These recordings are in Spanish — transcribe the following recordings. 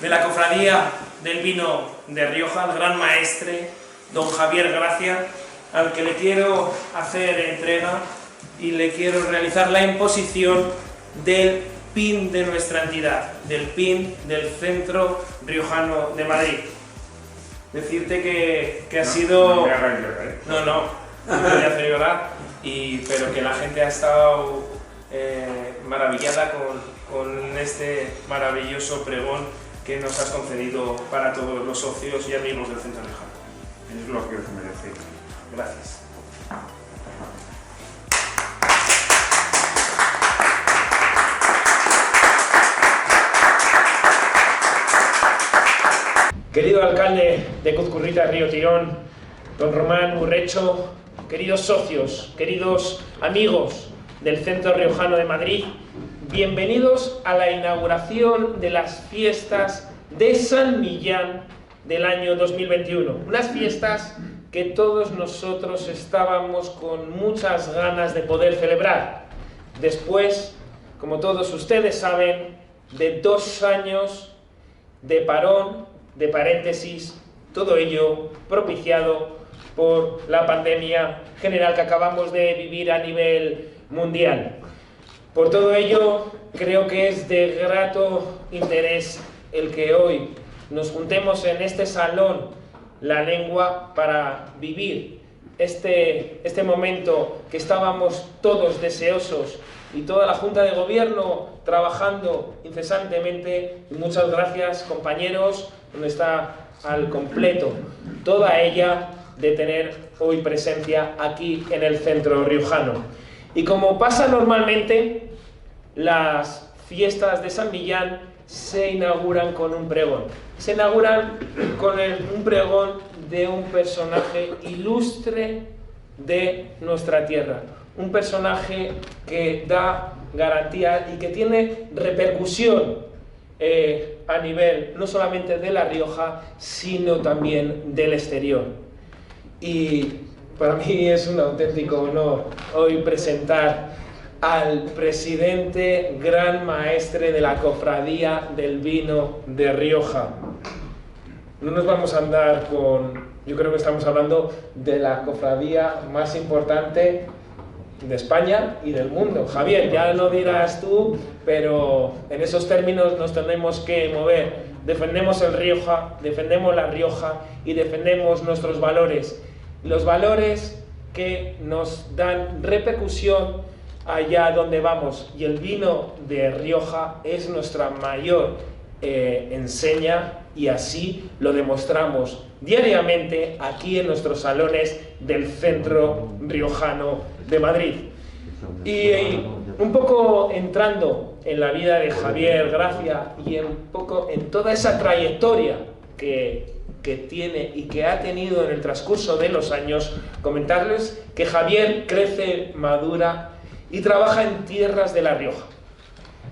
de la Cofradía del Vino de Rioja, el gran maestre, don Javier Gracia, al que le quiero hacer entrega y le quiero realizar la imposición del PIN de nuestra entidad, del PIN del Centro Riojano de Madrid. Decirte que ha sido... No me hagas llorar, ¿eh? No me voy a hacer llorar, pero que la gente ha estado maravillada con este maravilloso pregón que nos has concedido para todos los socios y amigos del Centro Riojano. Es lo que os merecéis. Gracias. Querido alcalde de Cuzcurrita, Río Tirón, don Román Urrecho, queridos socios, queridos amigos del Centro Riojano de Madrid, bienvenidos a la inauguración de las fiestas de San Millán del año 2021. Unas fiestas que todos nosotros estábamos con muchas ganas de poder celebrar. Después, como todos ustedes saben, de 2 años de parón, de paréntesis, todo ello propiciado por la pandemia general que acabamos de vivir a nivel mundial. Por todo ello, creo que es de grato interés el que hoy nos juntemos en este salón La Lengua para vivir este momento que estábamos todos deseosos y toda la Junta de Gobierno trabajando incesantemente. Y muchas gracias, compañeros, donde está al completo toda ella, de tener hoy presencia aquí en el Centro Riojano. Y como pasa normalmente, las fiestas de San Millán se inauguran con un pregón. Se inauguran con un pregón de un personaje ilustre de nuestra tierra. Un personaje que da garantía y que tiene repercusión a nivel no solamente de La Rioja, sino también del exterior. Y para mí es un auténtico honor hoy presentar al presidente gran maestre de la Cofradía del Vino de Rioja. No nos vamos a andar con... Yo creo que estamos hablando de la cofradía más importante de España y del mundo. Javier, ya lo dirás tú, pero en esos términos nos tenemos que mover. Defendemos el Rioja, defendemos La Rioja y defendemos nuestros valores. Los valores que nos dan repercusión allá donde vamos. Y el vino de Rioja es nuestra mayor enseña, y así lo demostramos diariamente aquí en nuestros salones del Centro Riojano de Madrid. Y un poco entrando en la vida de Javier Gracia y un poco en toda esa trayectoria que tiene y que ha tenido en el transcurso de los años, comentarles que Javier crece, madura y trabaja en tierras de La Rioja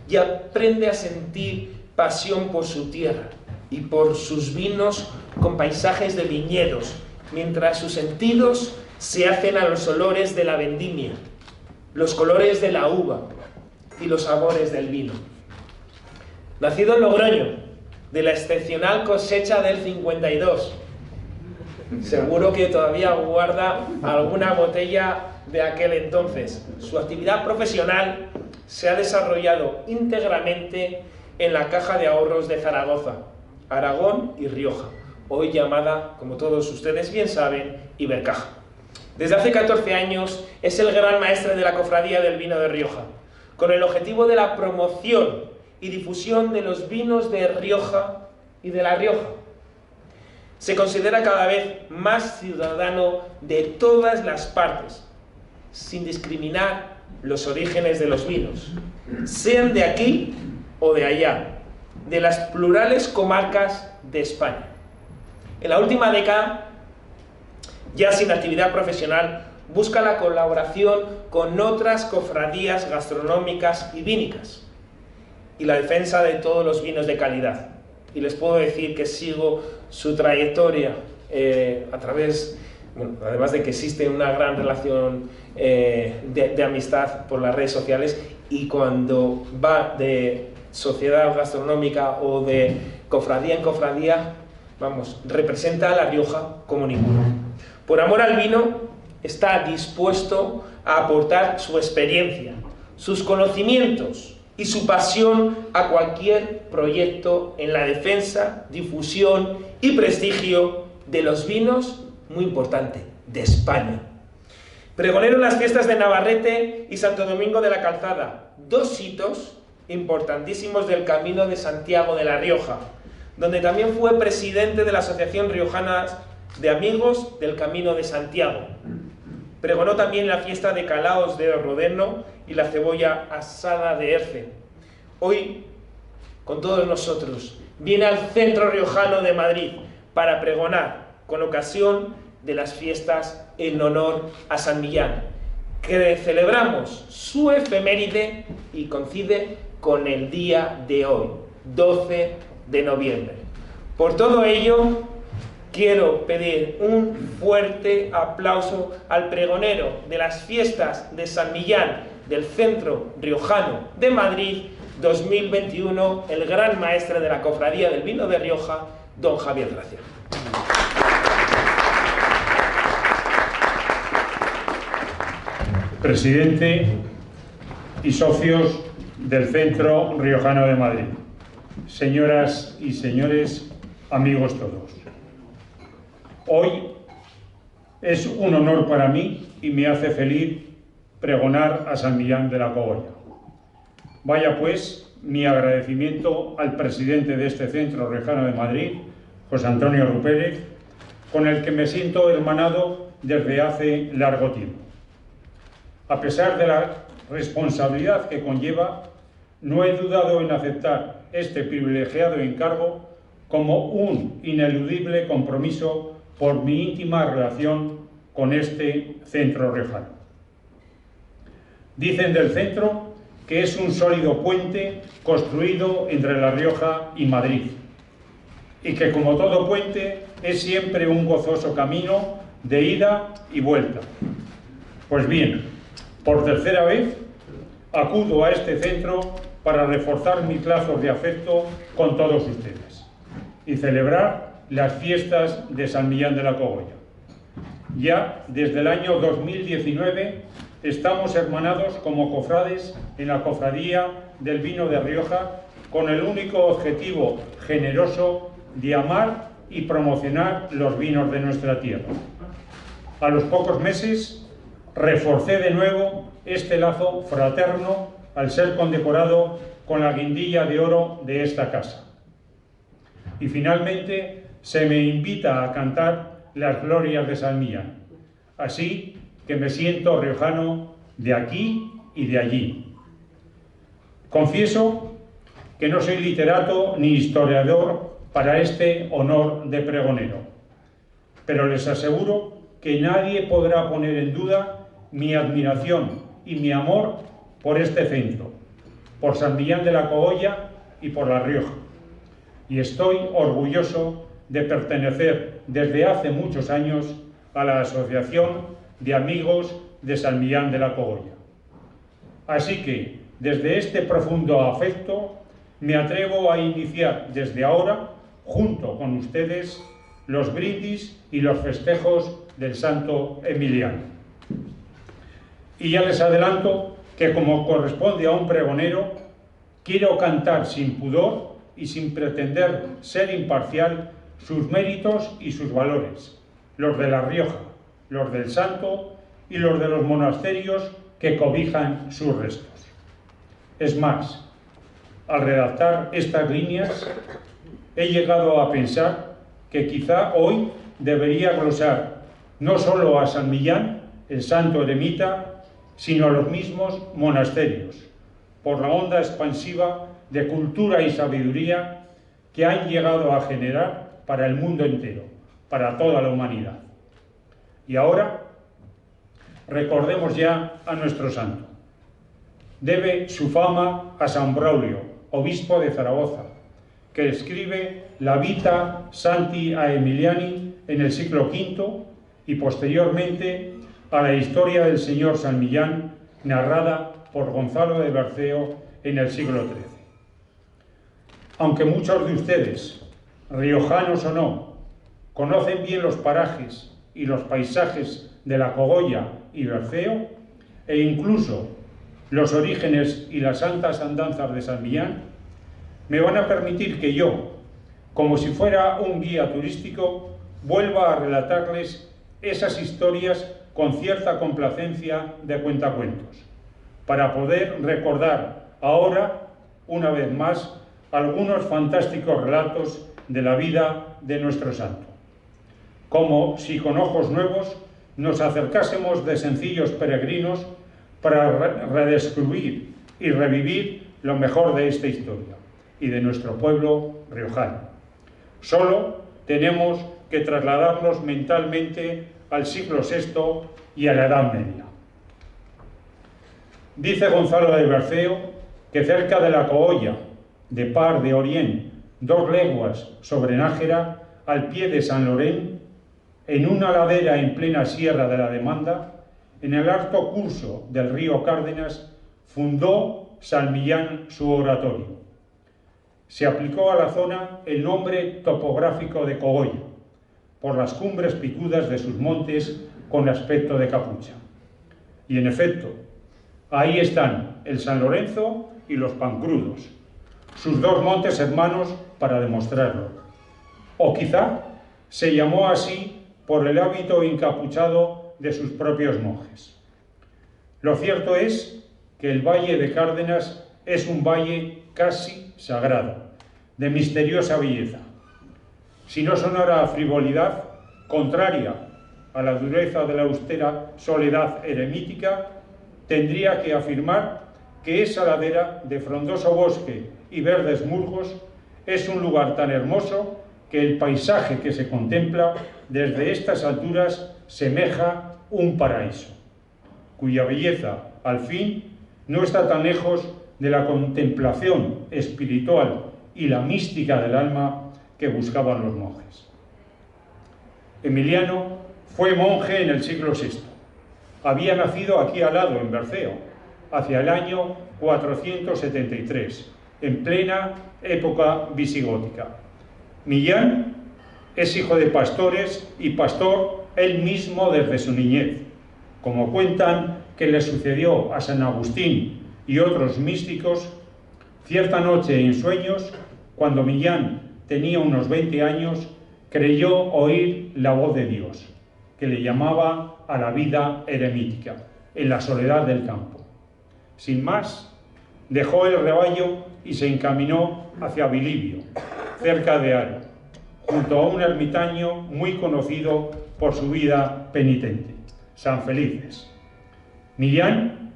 y aprende a sentir pasión por su tierra y por sus vinos con paisajes de viñedos, mientras sus sentidos se hacen a los olores de la vendimia, los colores de la uva y los sabores del vino. Nacido en Logroño, de la excepcional cosecha del 52, seguro que todavía guarda alguna botella de aquel entonces. Su actividad profesional se ha desarrollado íntegramente en la Caja de Ahorros de Zaragoza, Aragón y Rioja, hoy llamada, como todos ustedes bien saben, Ibercaja. Desde hace 14 años es el gran maestre de la Cofradía del Vino de Rioja, con el objetivo de la promoción y difusión de los vinos de Rioja y de La Rioja. Se considera cada vez más ciudadano de todas las partes, sin discriminar los orígenes de los vinos, sean de aquí o de allá, de las plurales comarcas de España. En la última década, ya sin actividad profesional, busca la colaboración con otras cofradías gastronómicas y vínicas y la defensa de todos los vinos de calidad. Y les puedo decir que sigo su trayectoria a través, además de que existe una gran relación de amistad por las redes sociales, y cuando va de sociedad gastronómica o de cofradía en cofradía, vamos, representa a La Rioja como ninguno. Por amor al vino, está dispuesto a aportar su experiencia, sus conocimientos y su pasión a cualquier proyecto en la defensa, difusión y prestigio de los vinos, muy importante, de España. Pregonero en las fiestas de Navarrete y Santo Domingo de la Calzada, dos hitos importantísimos del Camino de Santiago de La Rioja, donde también fue presidente de la Asociación Riojana de Amigos del Camino de Santiago. Pregonó también la fiesta de Calaos de Rodeno y la cebolla asada de Erce. Hoy, con todos nosotros, viene al Centro Riojano de Madrid para pregonar con ocasión de las fiestas en honor a San Millán, que celebramos su efeméride y coincide con el día de hoy, 12 de noviembre. Por todo ello, quiero pedir un fuerte aplauso al pregonero de las fiestas de San Millán del Centro Riojano de Madrid 2021, el gran maestre de la Cofradía del Vino de Rioja, don Javier Gracia. Presidente y socios del Centro Riojano de Madrid, señoras y señores, amigos todos. Hoy es un honor para mí y me hace feliz pregonar a San Millán de la Cogolla. Vaya pues mi agradecimiento al presidente de este Centro Riojano de Madrid, José Antonio Rupérez, con el que me siento hermanado desde hace largo tiempo. A pesar de la responsabilidad que conlleva, no he dudado en aceptar este privilegiado encargo como un ineludible compromiso por mi íntima relación con este centro riojano. Dicen del centro que es un sólido puente construido entre La Rioja y Madrid, y que como todo puente es siempre un gozoso camino de ida y vuelta. Pues bien, por tercera vez acudo a este centro para reforzar mis lazos de afecto con todos ustedes y celebrar las fiestas de San Millán de la Cogolla. Ya desde el año 2019 estamos hermanados como cofrades en la Cofradía del Vino de Rioja con el único objetivo generoso de amar y promocionar los vinos de nuestra tierra. A los pocos meses reforcé de nuevo este lazo fraterno al ser condecorado con la guindilla de oro de esta casa. Y finalmente se me invita a cantar las glorias de San Millán. Así que me siento riojano de aquí y de allí. Confieso que no soy literato ni historiador para este honor de pregonero, pero les aseguro que nadie podrá poner en duda mi admiración y mi amor por este centro, por San Millán de la Cogolla y por La Rioja. Y estoy orgulloso de pertenecer desde hace muchos años a la Asociación de Amigos de San Millán de la Cogolla. Así que, desde este profundo afecto, me atrevo a iniciar desde ahora, junto con ustedes, los brindis y los festejos del Santo Emiliano. Y ya les adelanto que, como corresponde a un pregonero, quiero cantar sin pudor y sin pretender ser imparcial sus méritos y sus valores, los de La Rioja, los del Santo y los de los monasterios que cobijan sus restos. Es más, al redactar estas líneas, he llegado a pensar que quizá hoy debería glosar no solo a San Millán, el santo eremita, sino a los mismos monasterios, por la onda expansiva de cultura y sabiduría que han llegado a generar para el mundo entero, para toda la humanidad. Y ahora, recordemos ya a nuestro santo. Debe su fama a San Braulio, obispo de Zaragoza, que escribe la Vita Santi Aemiliani en el siglo V y posteriormente a la historia del señor San Millán, narrada por Gonzalo de Berceo en el siglo XIII. Aunque muchos de ustedes, riojanos o no, conocen bien los parajes y los paisajes de la Cogolla y Berceo, e incluso los orígenes y las santas andanzas de San Millán, me van a permitir que yo, como si fuera un guía turístico, vuelva a relatarles esas historias con cierta complacencia de cuentacuentos, para poder recordar ahora, una vez más, algunos fantásticos relatos de la vida de nuestro santo. Como si con ojos nuevos nos acercásemos de sencillos peregrinos para redescubrir y revivir lo mejor de esta historia y de nuestro pueblo riojano. Solo tenemos que trasladarnos mentalmente al siglo VI y a la Edad Media. Dice Gonzalo de Berceo que cerca de la Cogolla, de Par de Orient, 2 leguas sobre Nájera, al pie de San Lorén, en una ladera en plena sierra de la Demanda, en el alto curso del río Cárdenas, fundó San Millán su oratorio. Se aplicó a la zona el nombre topográfico de Cogolla, por las cumbres picudas de sus montes con aspecto de capucha. Y en efecto, ahí están el San Lorenzo y los Pancrudos, sus 2 montes hermanos para demostrarlo. O quizá se llamó así por el hábito encapuchado de sus propios monjes. Lo cierto es que el Valle de Cárdenas es un valle casi sagrado, de misteriosa belleza. Si no sonara a frivolidad, contraria a la dureza de la austera soledad eremítica, tendría que afirmar que esa ladera de frondoso bosque y verdes musgos es un lugar tan hermoso que el paisaje que se contempla desde estas alturas semeja un paraíso, cuya belleza, al fin, no está tan lejos de la contemplación espiritual y la mística del alma que buscaban los monjes. Emiliano fue monje en el siglo VI. Había nacido aquí al lado, en Berceo, hacia el año 473, en plena época visigótica. Millán es hijo de pastores y pastor él mismo desde su niñez, como cuentan que le sucedió a San Agustín y otros místicos. Cierta noche en sueños, cuando Millán tenía unos 20 años, creyó oír la voz de Dios, que le llamaba a la vida eremítica, en la soledad del campo. Sin más, dejó el rebaño y se encaminó hacia Bilibio, cerca de Haro, junto a un ermitaño muy conocido por su vida penitente, San Felices. Millán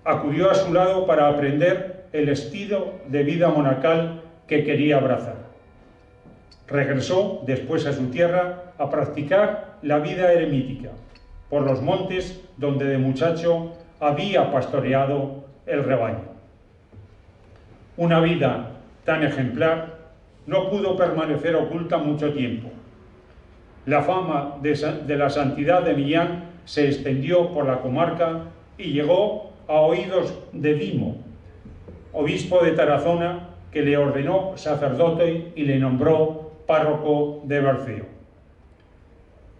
acudió a su lado para aprender el estilo de vida monacal que quería abrazar. Regresó después a su tierra a practicar la vida eremítica por los montes donde de muchacho había pastoreado el rebaño. Una vida tan ejemplar no pudo permanecer oculta mucho tiempo. La fama de la santidad de Millán se extendió por la comarca y llegó a oídos de Dimo, obispo de Tarazona, que le ordenó sacerdote y le nombró párroco de Berceo.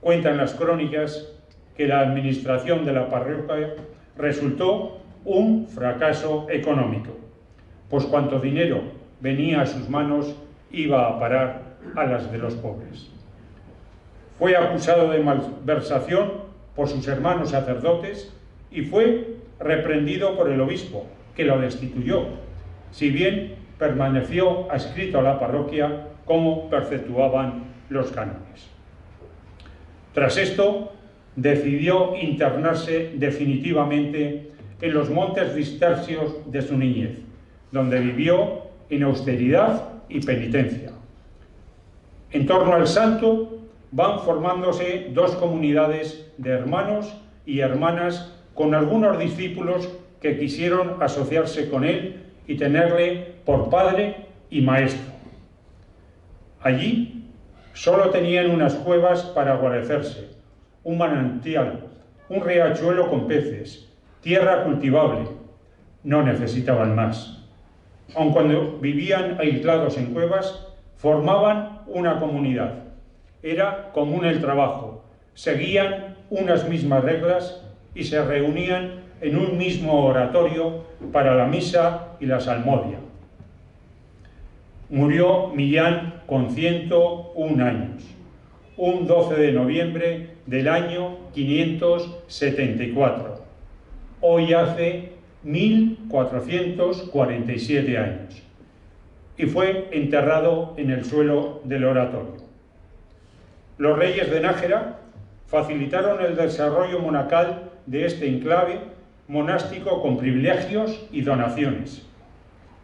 Cuentan las crónicas que la administración de la parroquia resultó un fracaso económico, pues cuanto dinero venía a sus manos iba a parar a las de los pobres. Fue acusado de malversación por sus hermanos sacerdotes y fue reprendido por el obispo, que lo destituyó, si bien permaneció adscrito a la parroquia como perpetuaban los cánones. Tras esto, decidió internarse definitivamente en los montes cistercios de su niñez, donde vivió en austeridad y penitencia. En torno al santo van formándose 2 comunidades de hermanos y hermanas con algunos discípulos que quisieron asociarse con él y tenerle por padre y maestro. Allí solo tenían unas cuevas para guarecerse, un manantial, un riachuelo con peces, tierra cultivable. No necesitaban más. aun cuando vivían aislados en cuevas, formaban una comunidad. Era común el trabajo, seguían unas mismas reglas y se reunían en un mismo oratorio para la misa y la salmodia. Murió Millán con 101 años, un 12 de noviembre del año 574. Hoy hace 1447 años, y fue enterrado en el suelo del oratorio. Los reyes de Nájera facilitaron el desarrollo monacal de este enclave monástico con privilegios y donaciones.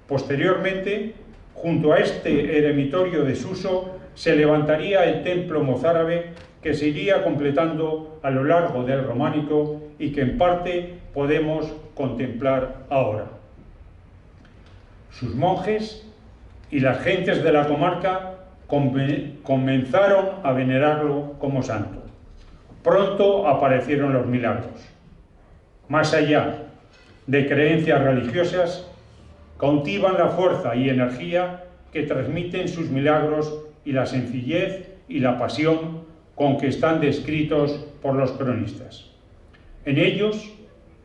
Posteriormente, junto a este eremitorio desuso, se levantaría el templo mozárabe que se iría completando a lo largo del románico y que en parte podemos contemplar ahora. Sus monjes y las gentes de la comarca comenzaron a venerarlo como santo. Pronto aparecieron los milagros. Más allá de creencias religiosas, cautivan la fuerza y energía que transmiten sus milagros y la sencillez y la pasión con que están descritos por los cronistas. En ellos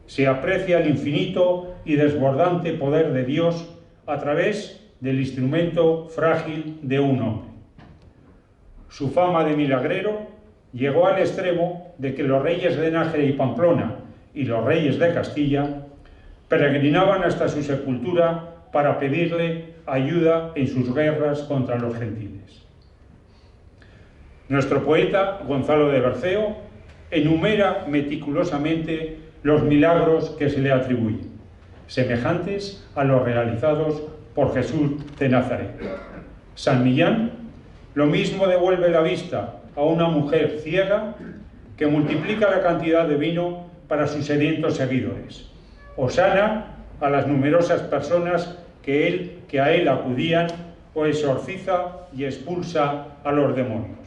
se aprecia el infinito y desbordante poder de Dios a través del instrumento frágil de un hombre. Su fama de milagrero llegó al extremo de que los reyes de Nájera y Pamplona y los reyes de Castilla peregrinaban hasta su sepultura para pedirle ayuda en sus guerras contra los gentiles. Nuestro poeta Gonzalo de Berceo enumera meticulosamente los milagros que se le atribuyen, semejantes a los realizados por Jesús de Nazaret. San Millán lo mismo devuelve la vista a una mujer ciega que multiplica la cantidad de vino para sus sedientos seguidores, o sana a las numerosas personas que a él acudían, o exorciza y expulsa a los demonios.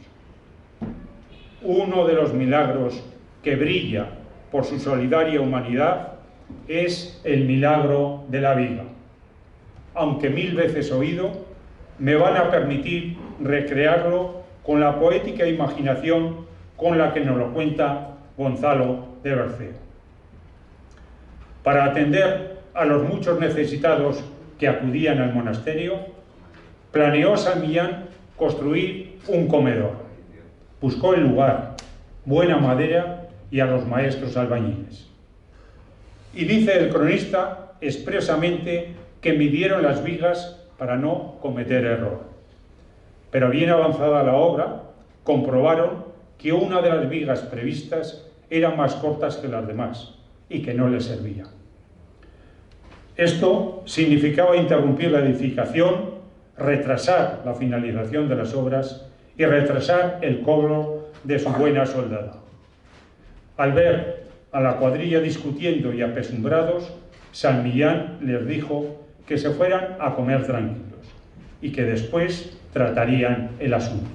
Uno de los milagros que brilla por su solidaria humanidad es el milagro de la viga. Aunque 1000 veces oído, me van a permitir recrearlo con la poética imaginación con la que nos lo cuenta Gonzalo de Berceo. Para atender a los muchos necesitados que acudían al monasterio, planeó San Millán construir un comedor. Buscó el lugar, buena madera y a los maestros albañiles. Y dice el cronista expresamente que midieron las vigas para no cometer error. Pero bien avanzada la obra, comprobaron que una de las vigas previstas eran más cortas que las demás y que no les servía. Esto significaba interrumpir la edificación, retrasar la finalización de las obras y retrasar el cobro de su buena soldada. Al ver a la cuadrilla discutiendo y apesumbrados, San Millán les dijo que se fueran a comer tranquilos y que después tratarían el asunto.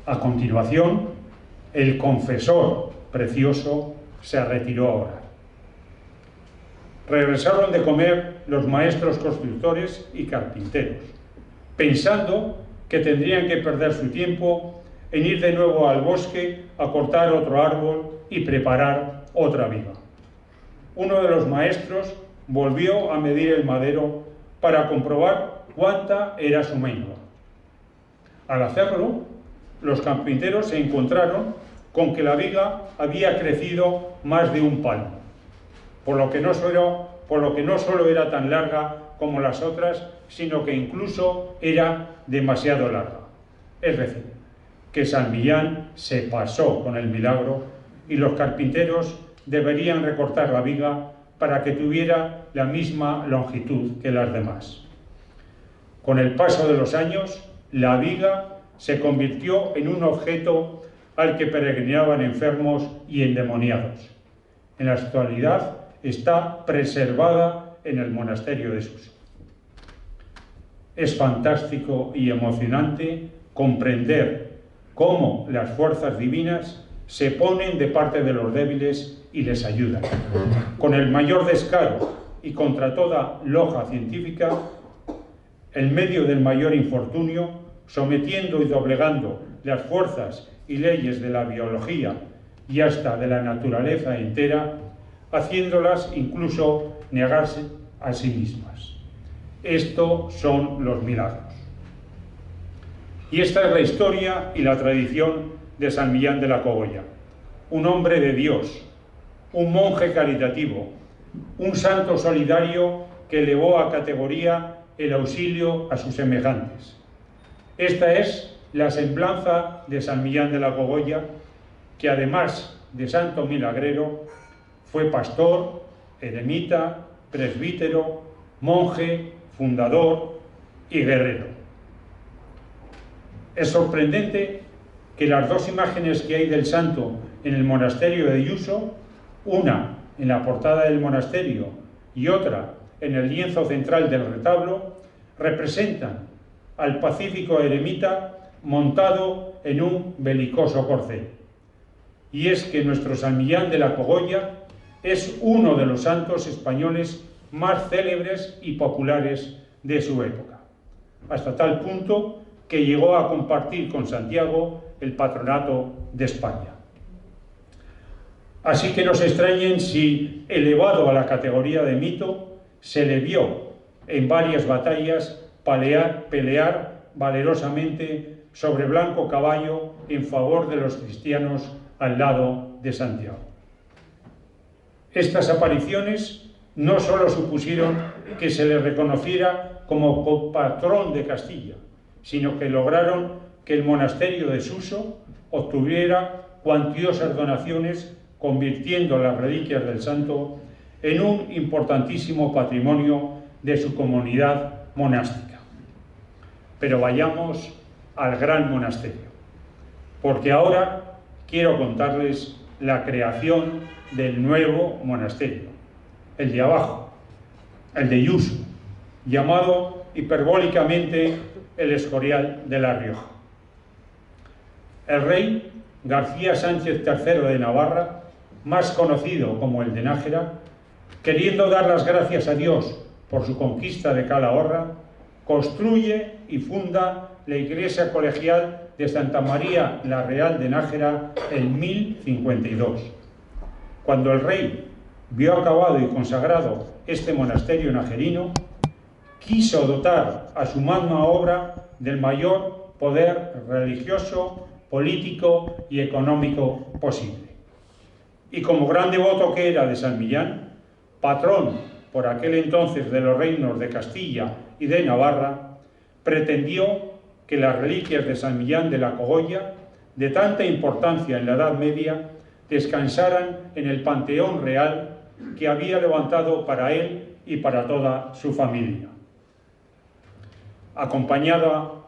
A continuación, el confesor precioso se retiró a orar. Regresaron de comer los maestros constructores y carpinteros, pensando que tendrían que perder su tiempo en ir de nuevo al bosque a cortar otro árbol y preparar otra viga. Uno de los maestros volvió a medir el madero para comprobar cuánta era su mengua. Al hacerlo, los carpinteros se encontraron con que la viga había crecido más de un palmo, por lo que no solo era tan larga como las otras, sino que incluso era demasiado larga. Es decir, que San Millán se pasó con el milagro y los carpinteros deberían recortar la viga para que tuviera la misma longitud que las demás. Con el paso de los años, la viga se convirtió en un objeto al que peregrinaban enfermos y endemoniados. En la actualidad está preservada en el monasterio de Susa. Es fantástico y emocionante comprender cómo las fuerzas divinas se ponen de parte de los débiles y les ayudan. Con el mayor descaro y contra toda loja científica, en medio del mayor infortunio, sometiendo y doblegando las fuerzas y leyes de la biología y hasta de la naturaleza entera, haciéndolas incluso negarse a sí mismas. Esto son los milagros. Y esta es la historia y la tradición de San Millán de la Cogolla, un hombre de Dios, un monje caritativo, un santo solidario que elevó a categoría el auxilio a sus semejantes. Esta es la semblanza de San Millán de la Cogolla, que además de santo milagrero, fue pastor, eremita, presbítero, monje, fundador y guerrero. Es sorprendente que las dos imágenes que hay del santo en el monasterio de Yuso, una en la portada del monasterio y otra en el lienzo central del retablo, representan al pacífico eremita montado en un belicoso corcel. Y es que nuestro San Millán de la Cogolla es uno de los santos españoles más célebres y populares de su época, hasta tal punto que llegó a compartir con Santiago el patronato de España. Así que no se extrañen si, elevado a la categoría de mito, se le vio en varias batallas pelear valerosamente sobre blanco caballo en favor de los cristianos al lado de Santiago. Estas apariciones no solo supusieron que se le reconociera como patrón de Castilla, sino que lograron que el monasterio de Suso obtuviera cuantiosas donaciones, convirtiendo las reliquias del santo en un importantísimo patrimonio de su comunidad monástica. Pero vayamos al gran monasterio, porque ahora quiero contarles la creación del nuevo monasterio, el de abajo, el de Yuso, llamado hiperbólicamente el Escorial de La Rioja. El rey García Sánchez III de Navarra, más conocido como el de Nájera, queriendo dar las gracias a Dios por su conquista de Calahorra, construye y funda la iglesia colegial de Santa María la Real de Nájera en 1052. Cuando el rey vio acabado y consagrado este monasterio najerino, quiso dotar a su magna obra del mayor poder religioso, político y económico posible. Y como gran devoto que era de San Millán, patrón por aquel entonces de los reinos de Castilla y de Navarra, pretendió que las reliquias de San Millán de la Cogolla, de tanta importancia en la Edad Media, descansaran en el panteón real que había levantado para él y para toda su familia. Acompañado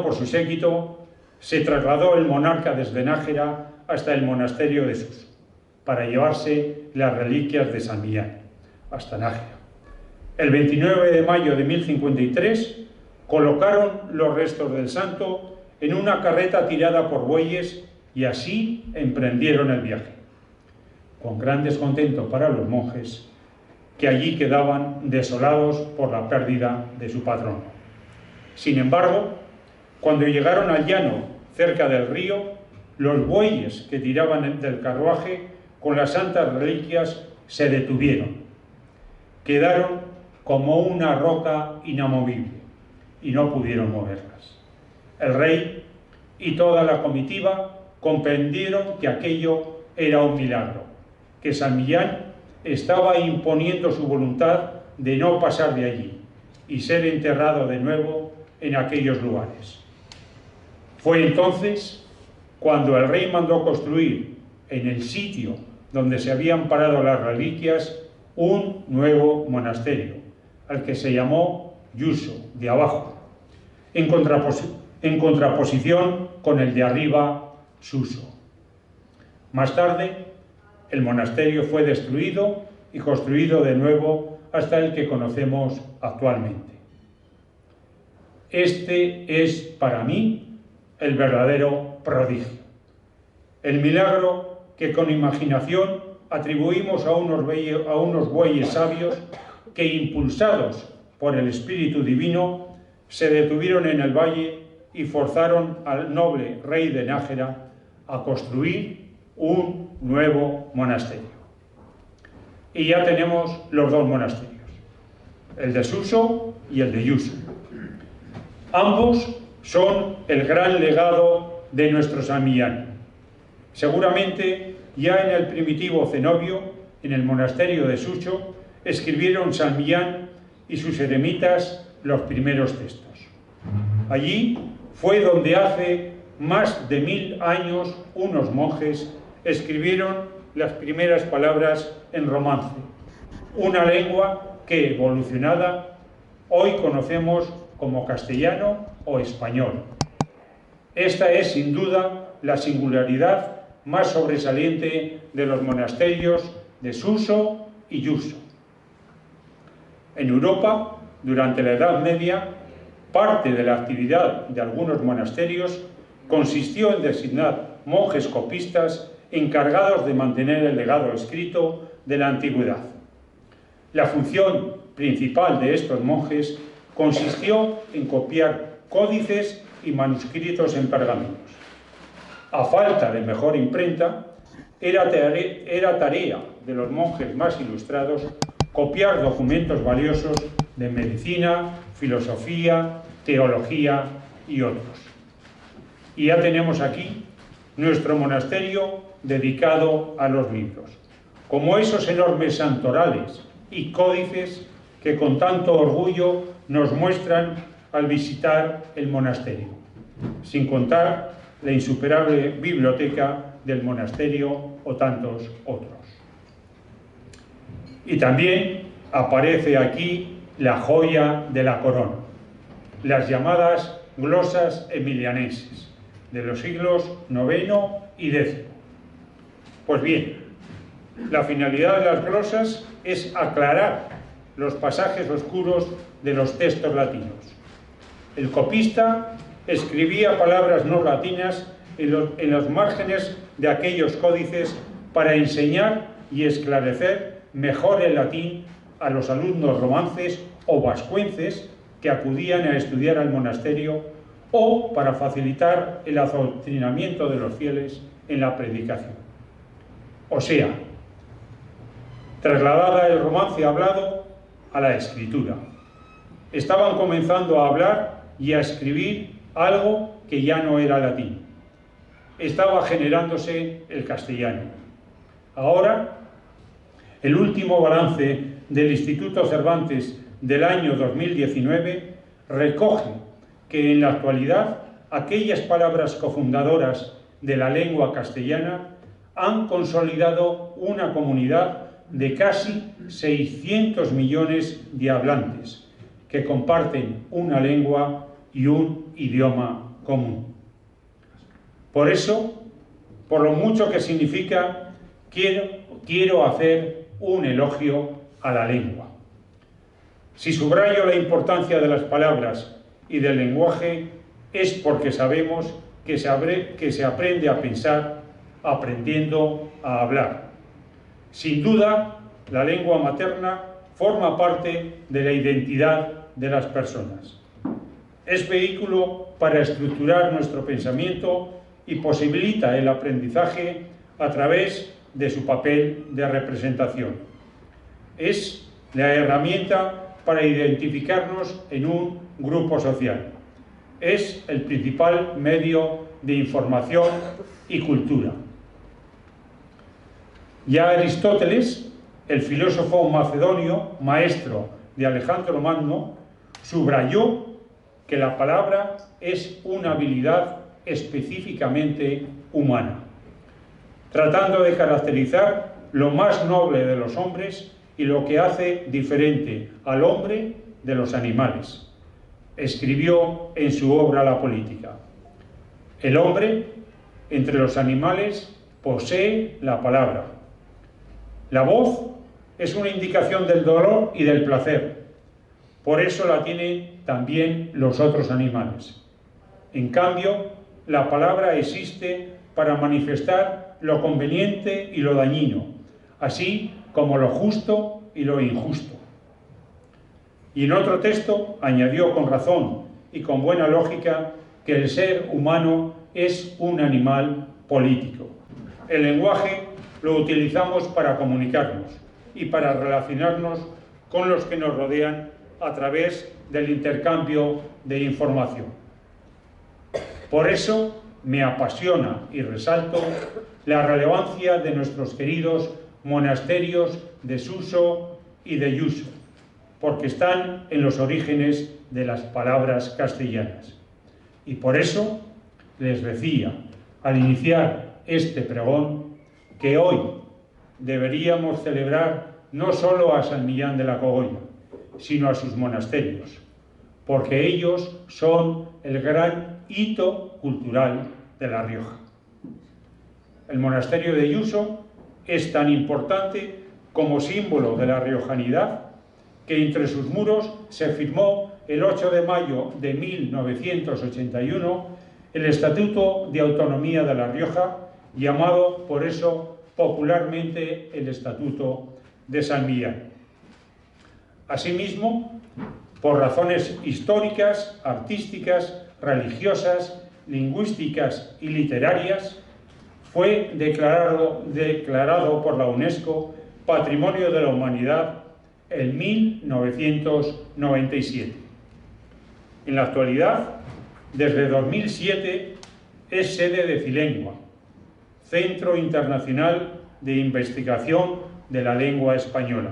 por su séquito, se trasladó el monarca desde Nájera hasta el monasterio de Suso, para llevarse las reliquias de San Millán hasta Nájera. El 29 de mayo de 1053 colocaron los restos del santo en una carreta tirada por bueyes y así emprendieron el viaje, con gran descontento para los monjes, que allí quedaban desolados por la pérdida de su patrono. Sin embargo, cuando llegaron al llano cerca del río, los bueyes que tiraban del carruaje con las santas reliquias se detuvieron. Quedaron como una roca inamovible y no pudieron moverlas. El rey y toda la comitiva comprendieron que aquello era un milagro, que San Millán estaba imponiendo su voluntad de no pasar de allí y ser enterrado de nuevo en aquellos lugares. Fue entonces cuando el rey mandó construir en el sitio donde se habían parado las reliquias un nuevo monasterio, al que se llamó Yuso, de abajo, en contraposición con el de arriba, Suso. Más tarde, el monasterio fue destruido y construido de nuevo hasta el que conocemos actualmente. Este es, para mí, el verdadero prodigio. El milagro que con imaginación atribuimos a unos bueyes sabios que, impulsados por el Espíritu Divino, se detuvieron en el valle y forzaron al noble rey de Nájera a construir un nuevo monasterio. Y ya tenemos los dos monasterios, el de Suso y el de Yuso. Ambos son el gran legado de nuestro San Millán. Seguramente ya en el primitivo cenobio, en el monasterio de Suso, escribieron San Millán y sus eremitas los primeros textos. Allí fue donde hace más de 1000 años unos monjes escribieron las primeras palabras en romance, una lengua que, evolucionada, hoy conocemos como castellano o español. Esta es, sin duda, la singularidad más sobresaliente de los monasterios de Suso y Yuso. En Europa, durante la Edad Media, parte de la actividad de algunos monasterios consistió en designar monjes copistas encargados de mantener el legado escrito de la antigüedad. La función principal de estos monjes consistió en copiar códices y manuscritos en pergaminos. A falta de mejor imprenta, era tarea de los monjes más ilustrados copiar documentos valiosos de medicina, filosofía, teología y otros. Y ya tenemos aquí nuestro monasterio dedicado a los libros, como esos enormes santorales y códices que con tanto orgullo nos muestran al visitar el monasterio, sin contar la insuperable biblioteca del monasterio o tantos otros. Y también aparece aquí la joya de la corona, las llamadas glosas emilianenses, de los siglos IX y X. Pues bien, la finalidad de las glosas es aclarar los pasajes oscuros de los textos latinos. El copista escribía palabras no latinas en los márgenes de aquellos códices para enseñar y esclarecer mejor el latín a los alumnos romances o vascuences que acudían a estudiar al monasterio, o para facilitar el adoctrinamiento de los fieles en la predicación. O sea, trasladada el romance hablado a la escritura. Estaban comenzando a hablar y a escribir algo que ya no era latín. Estaba generándose el castellano. Ahora, el último balance del Instituto Cervantes del año 2019 recoge que en la actualidad aquellas palabras cofundadoras de la lengua castellana han consolidado una comunidad de casi 600 millones de hablantes que comparten una lengua y un idioma común. Por eso, por lo mucho que significa, quiero hacer un elogio a la lengua. Si subrayo la importancia de las palabras y del lenguaje, es porque sabemos que se aprende a pensar aprendiendo a hablar. Sin duda, la lengua materna forma parte de la identidad de las personas. Es vehículo para estructurar nuestro pensamiento y posibilita el aprendizaje a través de su papel de representación. Es la herramienta para identificarnos en un grupo social. Es el principal medio de información y cultura. Ya Aristóteles, el filósofo macedonio, maestro de Alejandro Magno, subrayó que la palabra es una habilidad específicamente humana, tratando de caracterizar lo más noble de los hombres y lo que hace diferente al hombre de los animales. Escribió en su obra La Política: el hombre, entre los animales, posee la palabra. La voz es una indicación del dolor y del placer. Por eso la tienen también los otros animales. En cambio, la palabra existe para manifestar lo conveniente y lo dañino, así como lo justo y lo injusto. Y en otro texto añadió con razón y con buena lógica que el ser humano es un animal político. El lenguaje lo utilizamos para comunicarnos y para relacionarnos con los que nos rodean a través del intercambio de información. Por eso me apasiona y resalto la relevancia de nuestros queridos monasterios de Suso y de Yuso, porque están en los orígenes de las palabras castellanas. Y por eso les decía, al iniciar este pregón, que hoy deberíamos celebrar no solo a San Millán de la Cogolla, sino a sus monasterios, porque ellos son el gran hito cultural de La Rioja. El monasterio de Yuso es tan importante como símbolo de la riojanidad que entre sus muros se firmó el 8 de mayo de 1981 el Estatuto de Autonomía de La Rioja, llamado por eso popularmente el Estatuto de San Millán. Asimismo, por razones históricas, artísticas, religiosas, lingüísticas y literarias, fue declarado por la UNESCO Patrimonio de la Humanidad en 1997. En la actualidad, desde 2007, es sede de Filengua, Centro Internacional de Investigación de la Lengua Española,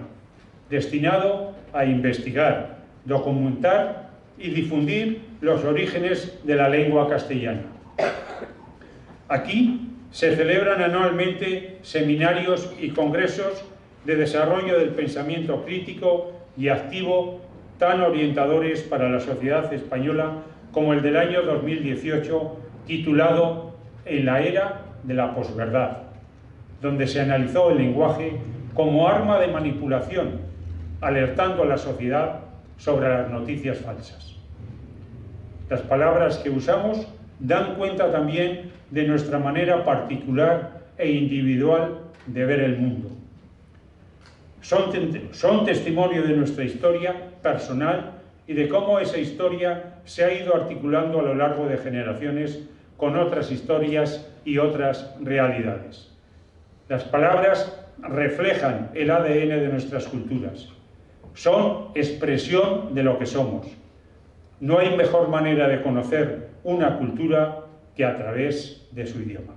destinado a investigar, documentar y difundir los orígenes de la lengua castellana. Aquí se celebran anualmente seminarios y congresos de desarrollo del pensamiento crítico y activo tan orientadores para la sociedad española como el del año 2018, titulado En la era de la posverdad, donde se analizó el lenguaje como arma de manipulación, alertando a la sociedad sobre las noticias falsas. Las palabras que usamos dan cuenta también de nuestra manera particular e individual de ver el mundo. Son testimonio de nuestra historia personal y de cómo esa historia se ha ido articulando a lo largo de generaciones con otras historias y otras realidades. Las palabras reflejan el ADN de nuestras culturas. Son expresión de lo que somos. No hay mejor manera de conocer una cultura que a través de su idioma.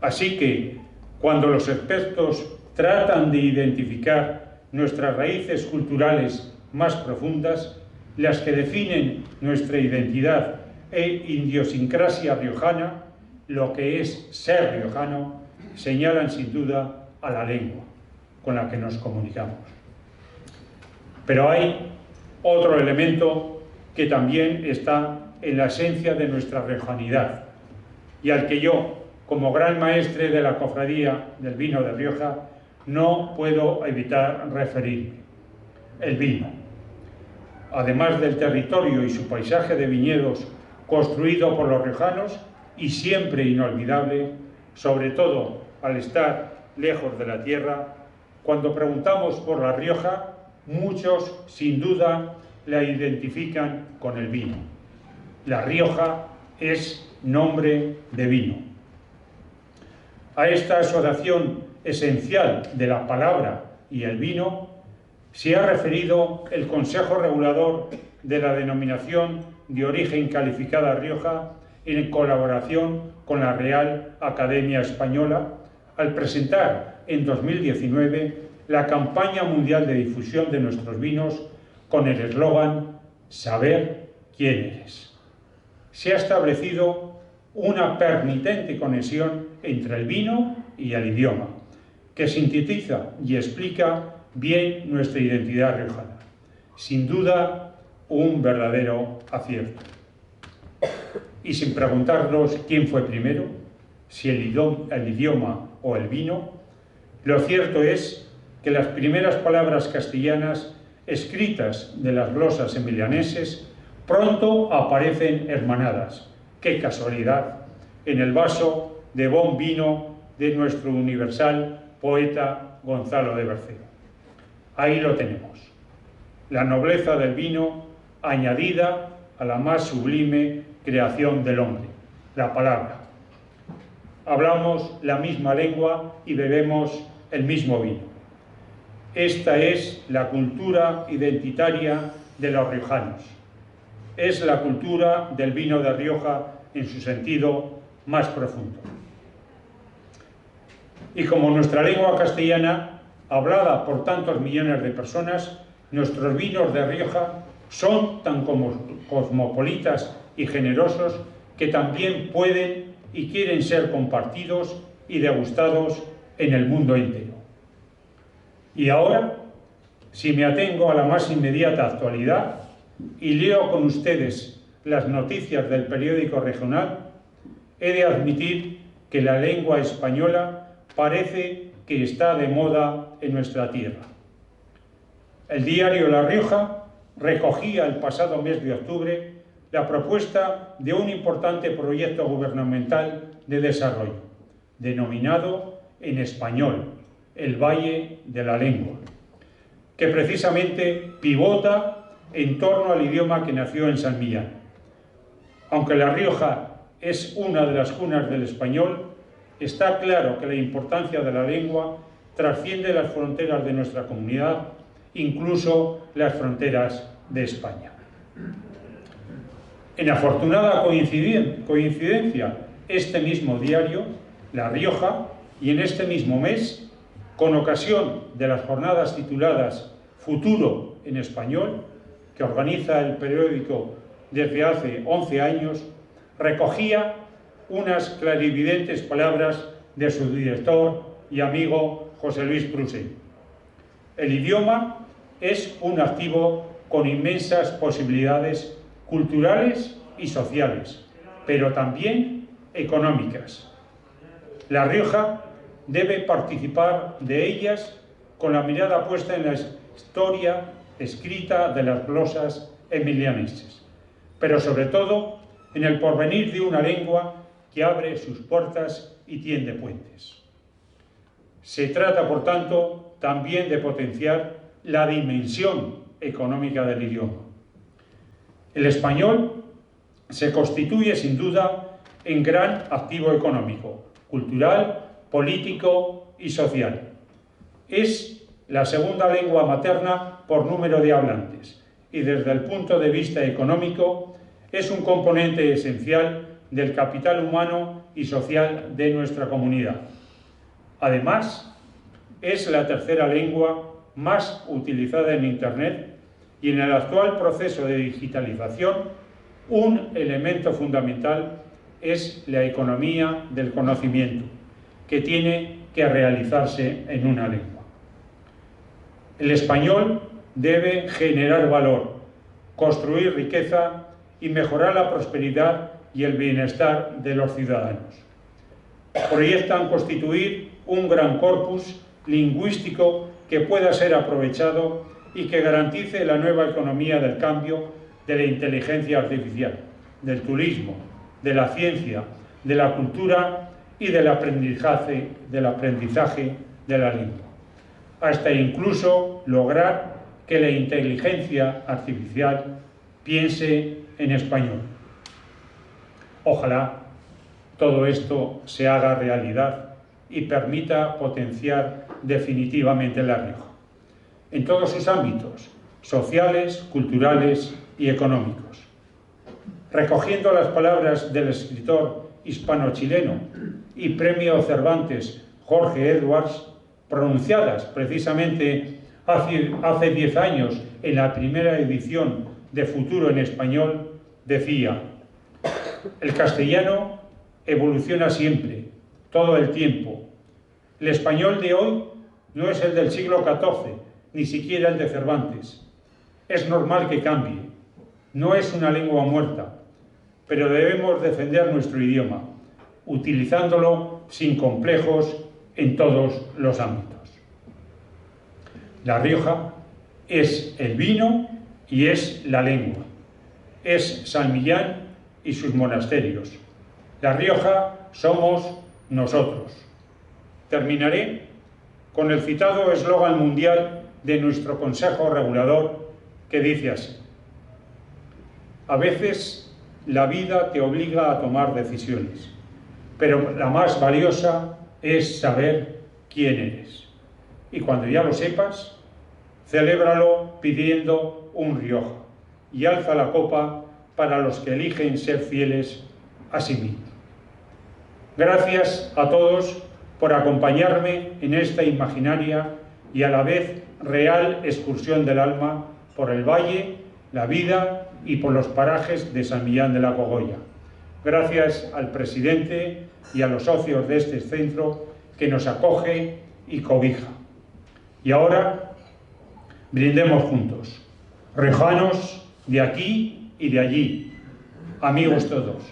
Así que, cuando los expertos tratan de identificar nuestras raíces culturales más profundas, las que definen nuestra identidad e idiosincrasia riojana, lo que es ser riojano, señalan sin duda a la lengua con la que nos comunicamos. Pero hay otro elemento que también está en la esencia de nuestra riojanidad y al que yo, como gran maestre de la cofradía del vino de Rioja, no puedo evitar referirme: el vino. Además del territorio y su paisaje de viñedos construido por los riojanos y siempre inolvidable, sobre todo al estar lejos de la tierra, cuando preguntamos por La Rioja, muchos sin duda la identifican con el vino. La Rioja es nombre de vino. A esta asociación esencial de la palabra y el vino se ha referido el Consejo Regulador de la Denominación de Origen Calificada Rioja en colaboración con la Real Academia Española al presentar en 2019 la campaña mundial de difusión de nuestros vinos con el eslogan «Saber quién eres». Se ha establecido una permitente conexión entre el vino y el idioma, que sintetiza y explica bien nuestra identidad riojana. Sin duda, un verdadero acierto. Y sin preguntarnos quién fue primero, si el idioma o el vino, lo cierto es que las primeras palabras castellanas escritas de las glosas emilianeses pronto aparecen hermanadas, qué casualidad, en el vaso de bon vino de nuestro universal poeta Gonzalo de Berceo. Ahí lo tenemos. la nobleza del vino añadida a la más sublime creación del hombre, la palabra. Hablamos la misma lengua y bebemos el mismo vino. Esta es la cultura identitaria de los riojanos. Es la cultura del vino de Rioja en su sentido más profundo. Y como nuestra lengua castellana, hablada por tantos millones de personas, nuestros vinos de Rioja son tan cosmopolitas y generosos que también pueden y quieren ser compartidos y degustados en el mundo entero. Y ahora, si me atengo a la más inmediata actualidad y leo con ustedes las noticias del periódico regional, he de admitir que la lengua española parece que está de moda en nuestra tierra. El diario La Rioja recogía el pasado mes de octubre la propuesta de un importante proyecto gubernamental de desarrollo, denominado en español el Valle de la Lengua, que precisamente pivota en torno al idioma que nació en San Millán. Aunque La Rioja es una de las cunas del español, está claro que la importancia de la lengua trasciende las fronteras de nuestra comunidad, incluso las fronteras de España. En afortunada coincidencia, este mismo diario, La Rioja, y en este mismo mes, con ocasión de las jornadas tituladas Futuro en Español, que organiza el periódico desde hace 11 años, recogía unas clarividentes palabras de su director y amigo José Luis Prusé. El idioma es un activo con inmensas posibilidades culturales y sociales, pero también económicas. La Rioja debe participar de ellas con la mirada puesta en la historia escrita de las glosas emilianeses, pero sobre todo en el porvenir de una lengua que abre sus puertas y tiende puentes. Se trata, por tanto, también de potenciar la dimensión económica del idioma. El español se constituye, sin duda, en gran activo económico, cultural, político y social. Es la segunda lengua materna por número de hablantes y, desde el punto de vista económico, es un componente esencial del capital humano y social de nuestra comunidad. Además, es la tercera lengua más utilizada en Internet y en el actual proceso de digitalización un elemento fundamental es la economía del conocimiento, que tiene que realizarse en una lengua. El español debe generar valor, construir riqueza y mejorar la prosperidad y el bienestar de los ciudadanos. Proyectan constituir un gran corpus lingüístico que pueda ser aprovechado y que garantice la nueva economía del cambio, de la inteligencia artificial, del turismo, de la ciencia, de la cultura y del aprendizaje de la lengua, hasta incluso lograr que la inteligencia artificial piense en español. Ojalá todo esto se haga realidad y permita potenciar definitivamente La Rioja, en todos sus ámbitos, sociales, culturales y económicos. Recogiendo las palabras del escritor hispano-chileno y premio Cervantes Jorge Edwards, pronunciadas precisamente hace 10 años en la primera edición de Futuro en Español, decía: el castellano evoluciona siempre, todo el tiempo. El español de hoy no es el del siglo XIV, ni siquiera el de Cervantes. Es normal que cambie. No es una lengua muerta, pero debemos defender nuestro idioma, utilizándolo sin complejos en todos los ámbitos. La Rioja es el vino y es la lengua. Es San Millán y sus monasterios. La Rioja somos nosotros. Terminaré con el citado eslogan mundial de nuestro Consejo Regulador, que dice así: a veces la vida te obliga a tomar decisiones, pero la más valiosa es saber quién eres. Y cuando ya lo sepas, celébralo pidiendo un Rioja y alza la copa para los que eligen ser fieles a sí mismos. Gracias a todos por acompañarme en esta imaginaria y a la vez real excursión del alma por el valle, la vida y por los parajes de San Millán de la Cogolla. Gracias al presidente y a los socios de este centro que nos acoge y cobija. Y ahora brindemos juntos, riojanos de aquí y de allí, amigos todos.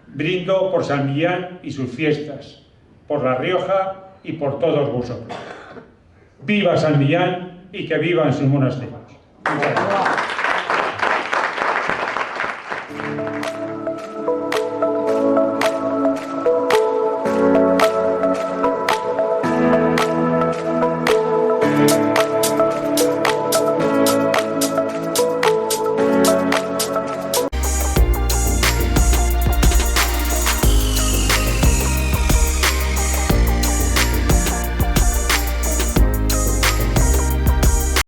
Brindo por San Millán y sus fiestas, por La Rioja y por todos vosotros. ¡Viva San Millán y que vivan sus monasterios! Muchas gracias.